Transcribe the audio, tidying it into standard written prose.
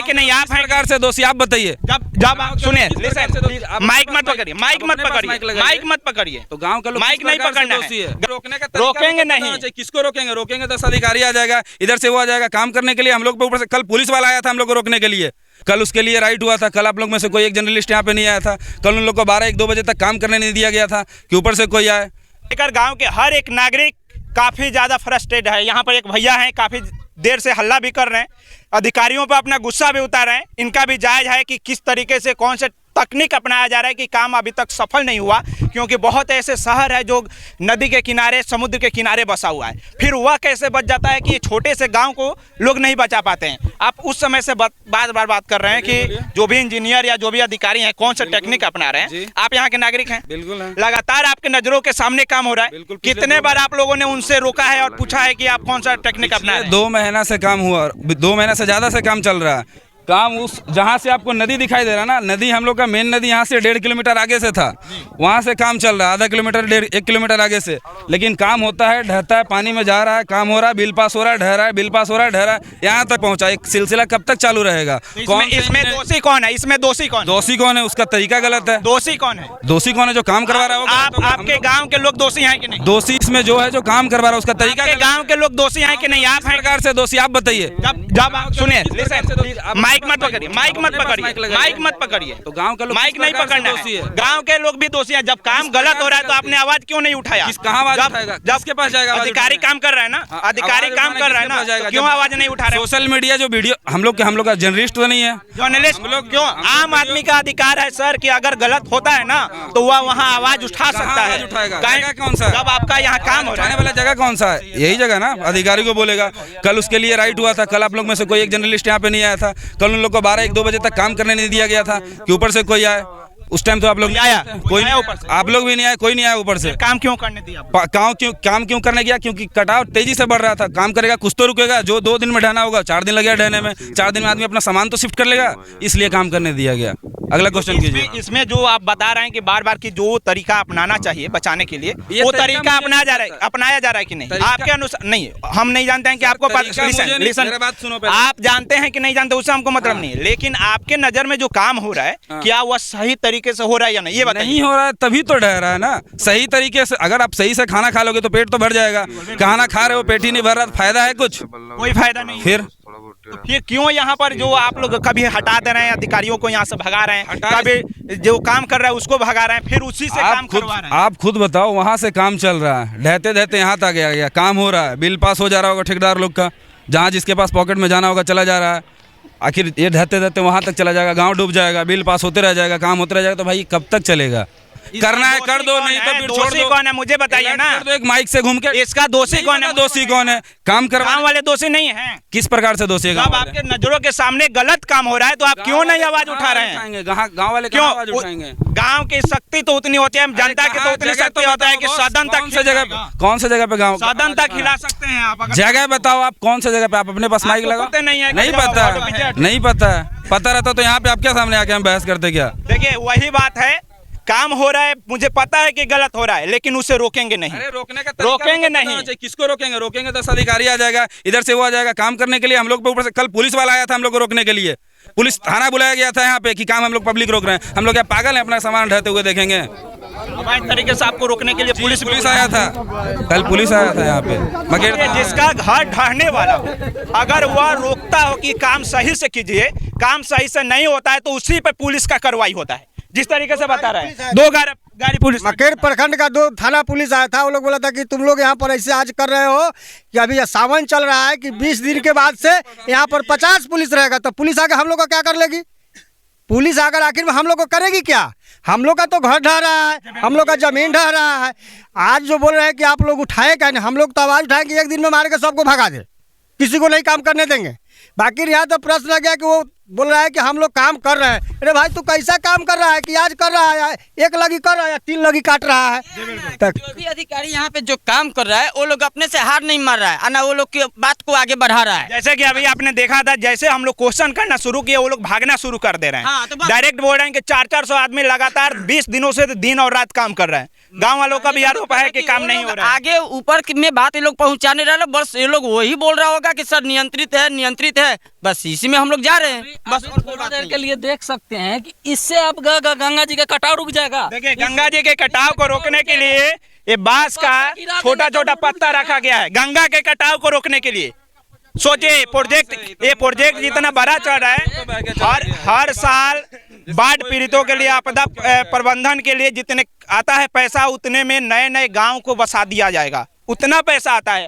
कि नहीं आप हैं? सरकार से दोषी आप बताइए। जब आप सुनिए, माइक मत पकड़िए, माइक मत पकड़िए, माइक मत पकड़िए। तो गांव का लोग माइक नहीं पकड़ना है। रोकने का रोकेंगे नहीं। किसको रोकेंगे? रोकेंगे तो अधिकारी आ जाएगा, इधर से वो आ जाएगा काम करने के लिए। हम लोग पे ऊपर से कल पुलिस वाला आया था हम लोग को रोकने के लिए। कल उसके लिए राइट हुआ था। कल आप लोग में से कोई एक जर्नलिस्ट यहाँ पे नहीं आया था। कल उन लोग को 12-1-2 बजे तक काम करने नहीं दिया गया था कि ऊपर से कोई आए। लेकर गांव के हर एक नागरिक काफी ज्यादा फ्रस्ट्रेट है। यहाँ पर एक भैया हैं, काफी देर से हल्ला भी कर रहे हैं, अधिकारियों पर अपना गुस्सा भी उतार रहे हैं। इनका भी जायज है कि किस तरीके से कौन से तकनीक अपनाया जा रहा है कि काम अभी तक सफल नहीं हुआ, क्योंकि बहुत ऐसे शहर है जो नदी के किनारे, समुद्र के किनारे बसा हुआ है। फिर वह कैसे बच जाता है कि छोटे से गांव को लोग नहीं बचा पाते हैं। आप उस समय से बार बात कर रहे हैं कि जो भी इंजीनियर या जो भी अधिकारी हैं कौन सा टेक्निक अपना रहे हैं। आप यहाँ के नागरिक हैं, बिल्कुल है। लगातार आपके नजरों के सामने काम हो रहा है। कितने बार आप लोगों ने उनसे रोका है और पूछा है कि आप कौन सा टेक्निक अपना रहे हैं? 2 महीना से काम हुआ, 2 महीना से ज़्यादा से काम चल रहा है। काम उस जहाँ से आपको नदी दिखाई दे रहा है ना, नदी हम लोग का मेन नदी यहाँ से 1.5 किलोमीटर आगे से था, वहाँ से काम चल रहा है, आधा किलोमीटर 1 किलोमीटर आगे से। लेकिन काम होता है, ढहता है, पानी में जा रहा है, काम हो रहा है, बिल पास हो रहा है, ढह रहा है, बिल पास हो रहा है, ढह रहा है, यहाँ तक पहुँचा। एक सिलसिला कब तक चालू रहेगा? इसमें दोषी कौन है? इसमें दोषी कौन? दोषी कौन है? उसका तरीका गलत है। दोषी कौन है? दोषी कौन है? जो काम करवा रहा होगा। आपके गाँव के लोग दोषी हैं कि नहीं? दोषी इसमें जो है जो काम करवा रहा है उसका तरीका। गाँव के लोग दोषी हैं कि नहीं? आप हैं? सरकार से दोषी आप बताइए। जब आप सुनिए, माइक मत पकड़िए, माइक मत पकड़िए, माइक मत पकड़िए। तो गांव के लोग माइक नहीं पकड़ना है। गांव के लोग भी दोषी हैं। जब काम गलत हो रहा है तो आपने आवाज क्यों नहीं उठाया? कहाँ आवाज उठाएगा? जिसके पास जाएगा? अधिकारी काम कर रहा है ना, अधिकारी काम कर रहा है ना, क्यों आवाज नहीं उठा रहे? सोशल मीडिया जो वीडियो हम लोग का जर्नलिस्ट तो नहीं है, जर्नलिस्ट हम लोग क्यों? आम आदमी का अधिकार है सर कि अगर गलत होता है ना तो वह वहाँ आवाज उठा सकता है। जगह कौन सा? जब आपका यहाँ काम हो रहा है वाला जगह कौन सा है? यही जगह ना, अधिकारी को बोलेगा। कल उसके लिए राइट हुआ था। कल आप लोग में से कोई एक जर्नलिस्ट यहाँ पे नहीं आया था। कल उन लोग को 12-1-2 बजे तक काम करने नहीं दिया गया था कि ऊपर से कोई आए। उस टाइम तो आप लोग नहीं आया, कोई नहीं आया ऊपर से। आप लोग भी नहीं आए, कोई नहीं आया ऊपर से। काम क्यों करने दिया? काम क्यों करने गया? क्योंकि कटाव तेजी से बढ़ रहा था। काम करेगा कुछ तो रुकेगा। जो 2 दिन में ढहना होगा 4 दिन लगेगा ढहने में। 4 दिन में आदमी अपना सामान तो शिफ्ट कर लेगा, इसलिए काम करने दिया गया। अगला क्वेश्चन कीजिए। इसमें जो आप बता रहे हैं कि बार की जो तरीका अपनाना चाहिए बचाने के लिए, वो तरीका अपनाया जा रहा है कि नहीं? आपके अनुसार नहीं, हम नहीं जानते हैं कि आपको बात सुनो पहले। आप जानते हैं कि नहीं जानते उससे हमको मतलब नहीं है, लेकिन आपके नजर में जो काम हो रहा है क्या वह सही तरीके से हो रहा है या नहीं, ये बताइए। नहीं हो रहा है तभी तो ढह रहा है ना। सही तरीके से अगर आप सही से खाना खा लोगे तो पेट तो भर जाएगा। खाना खा रहे हो, पेट ही नहीं भर रहा, फायदा है कुछ? कोई फायदा नहीं। फिर क्यों यहाँ पर जो आप लोग कभी हटा दे रहे हैं, अधिकारियों को यहाँ से भगा रहे हैं, कभी जो काम कर रहा है उसको भगा रहे हैं, फिर उसी से काम करवा रहे हैं? आप खुद बताओ, वहाँ से काम चल रहा है, ढहते ढहते यहाँ तक आ गया, काम हो रहा है, बिल पास हो जा रहा होगा ठेकेदार लोग का, जहाँ जिसके पास पॉकेट में जाना होगा चला जा रहा है। आखिर ये ढहते ढहते वहाँ तक चला जाएगा, गाँव डूब जाएगा, बिल पास होते रह जाएगा, काम होते रह जाएगा, तो भाई कब तक चलेगा? करना है कर दो, नहीं तो फिर छोड़ दो। कौन है मुझे बताइए ना। कर दो एक माइक से घूम के। इसका दोषी कौन है? दोषी कौन है? काम करवाने वाले दोषी नहीं है। किस प्रकार से दोषी है? जब आपके नजरों के सामने गलत काम हो रहा है तो आप क्यों नहीं आवाज उठा रहे हैं? गाँव वाले क्यों आवाज उठाएंगे? गाँव की शक्ति तो उतनी होती है, जनता की तो उतनी शक्ति होता है कि सदन तक। कौन सा जगह पे गाँव सदन तक हिला सकते हैं आप? जगह बताओ आप, कौन सा जगह पे? आप अपने पास माइक लगाते नहीं पता, नहीं पता रहता तो यहाँ पे आपके सामने आके हम बहस करते क्या? देखिए वही बात है, काम हो रहा है, मुझे पता है कि गलत हो रहा है, लेकिन उसे रोकेंगे नहीं। अरे रोकने का रोकेंगे नहीं। किसको रोकेंगे? रोकेंगे तो अधिकारी आ जाएगा, इधर से वो आ जाएगा काम करने के लिए। हम लोग पे ऊपर से कल पुलिस वाला आया था हम लोग को रोकने के लिए। पुलिस थाना बुलाया गया था यहाँ पे कि काम हम लोग पब्लिक रोक रहे हैं। हम लोग क्या पागल हैं? अपना सामान ढहते हुए देखेंगे? इस तरीके से आपको रोकने के लिए पुलिस आया था, कल पुलिस आया था यहाँ पे। मगर जिसका घर ढहने वाला हो, अगर वह रोकता हो कि काम सही से कीजिए, काम सही से नहीं होता है तो उसी पे पुलिस का कार्रवाई होता है। जिस तरीके से बता रहे हैं, 2 गाड़ी पुलिस, मकेर प्रखंड का 2 थाना पुलिस आया था। वो लोग बोला था कि तुम लोग यहाँ पर ऐसे आज कर रहे हो कि अभी सावन चल रहा है कि 20 दिन के बाद से यहाँ पर 50 पुलिस रहेगा, तो पुलिस आकर हम लोग का क्या कर लेगी? पुलिस आकर आखिर में हम लोग को करेगी क्या? हम लोग का तो घर ढह रहा है, हम लोग का जमीन ढह रहा है। आज जो बोल रहे हैं कि आप लोग उठाए क्या नहीं, हम लोग तो आवाज उठाए कि 1 दिन में मार के सबको भगा दे, किसी को नहीं काम करने देंगे। बाकी यहाँ तो प्रश्न आ गया कि वो बोल रहा है कि हम लोग काम कर रहे हैं। अरे भाई तू कैसा काम कर रहा है कि आज कर रहा है, 1 लगी कर रहा है या 3 लगी काट रहा है? जो भी अधिकारी यहाँ पे जो काम कर रहा है वो लोग अपने से हार नहीं मार रहा है, ना वो लोग की बात को आगे बढ़ा रहा है। जैसे कि अभी आपने देखा था, जैसे हम लोग क्वेश्चन करना शुरू किए वो लोग भागना शुरू कर दे रहे हैं। हाँ, तो डायरेक्ट बोल रहे हैं कि 400-400 आदमी लगातार 20 दिनों से दिन और रात काम कर रहे हैं। गांव वालों का भी आरोप है कि काम नहीं हो रहा है। आगे ऊपर में बात ये लोग पहुंचाने रहे, बस ये लोग वही बोल रहा होगा कि सर नियंत्रित है, बस इसी में हम लोग जा रहे हैं। बस और कोई थोड़ा बात देर नहीं। के लिए देख सकते हैं कि इससे आप गंगा जी का कटाव रुक जाएगा। देखिए गंगा जी के कटाव को रोकने के लिए ये बांस का छोटा छोटा पत्ता रखा गया है, गंगा के कटाव को रोकने के लिए। सोचिए ये प्रोजेक्ट जितना बड़ा चल रहा है, हर साल बाढ़ पीड़ितों के लिए, आपदा प्रबंधन के लिए जितने आता है पैसा, उतने में नए नए गांव को बसा दिया जाएगा, उतना पैसा आता है।